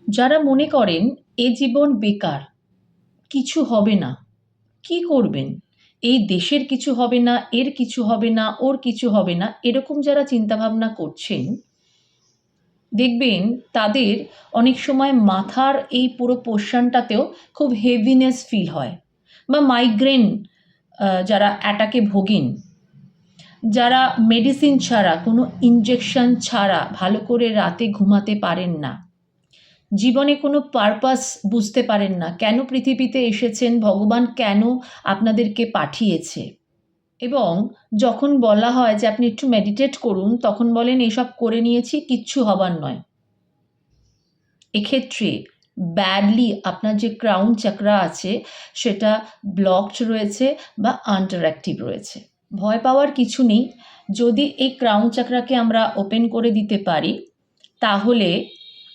যারা মনে করেন এ জীবন বেকার, কিছু হবে না, কি করবেন? এই দেশের কিছু হবে না, এর কিছু হবে না, ওর কিছু হবে না, এরকম যারা চিন্তাভাবনা করছেন, দেখবেন তাদের অনেক সময় মাথার এই পুরো পোরশনটাতেও খুব হেভিনেস ফিল হয়, বা মাইগ্রেন যারা অ্যাটাকে ভোগেন, যারা মেডিসিন ছাড়া, কোনো ইনজেকশন ছাড়া ভালো করে রাতে ঘুমাতে পারেন না, জীবনে কোনো পারপাস বুঝতে পারেন না, কেন পৃথিবীতে এসেছেন, ভগবান কেন আপনাদেরকে পাঠিয়েছে। এবং যখন বলা হয় যে আপনি একটু মেডিটেট করুন, তখন বলেন এসব করে নিয়েছি, কিচ্ছু হবার নয়। এক্ষেত্রে ব্যাডলি আপনার যে ক্রাউন চাকরা আছে সেটা ব্লকড রয়েছে বা আন্ডার অ্যাক্টিভ রয়েছে। ভয় পাওয়ার কিছু নেই। যদি এই ক্রাউন চাকরাকে আমরা ওপেন করে দিতে পারি, তাহলে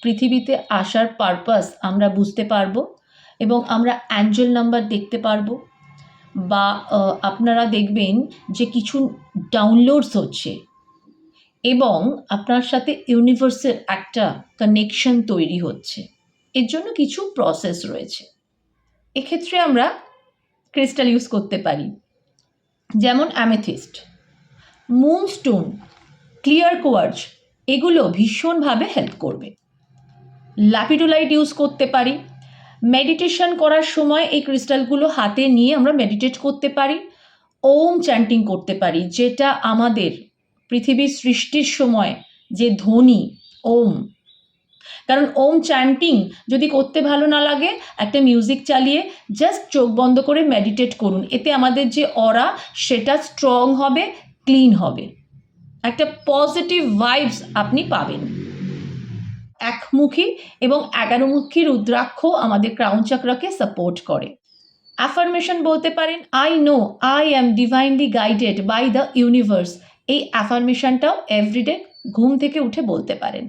পৃথিবীতে আসার পারপাস আমরা বুঝতে পারবো, এবং আমরা অ্যাঞ্জেল নাম্বার দেখতে পারবো, বা আপনারা দেখবেন যে কিছু ডাউনলোডস হচ্ছে, এবং আপনার সাথে ইউনিভার্সের একটা কানেকশন তৈরি হচ্ছে। এর জন্য কিছু প্রসেস রয়েছে। এক্ষেত্রে আমরা ক্রিস্টাল ইউজ করতে পারি, যেমন অ্যামেথিস্ট, মুনস্টোন, ক্লিয়ার কোয়ার্জ, এগুলো ভীষণভাবে হেল্প করবে। ল্যাপিডোলাইট ইউজ করতে পারি। মেডিটেশন করার সময় এই ক্রিস্টালগুলো হাতে নিয়ে আমরা মেডিটেট করতে পারি। ওম চ্যান্টিং করতে পারি, যেটা আমাদের পৃথিবীর সৃষ্টির সময় যে ধ্বনি ওম। কারণ ওম চ্যান্টিং যদি করতে ভালো না লাগে, একটা মিউজিক চালিয়ে জাস্ট চোখ বন্ধ করে মেডিটেট করুন। এতে আমাদের যে অরা সেটা স্ট্রং হবে, ক্লিন হবে, একটা পজিটিভ ভাইবস আপনি পাবেন। একমুখী এবং 11মুখী রুদ্রাক্ষ আমাদের ক্রাউন চাকরাকে সাপোর্ট করে। অ্যাফার্মেশন বলতে পারেন, I know I am divinely guided by the universe. এই অ্যাফার্মেশনটাও এভরিডে ঘুম থেকে উঠে বলতে পারেন।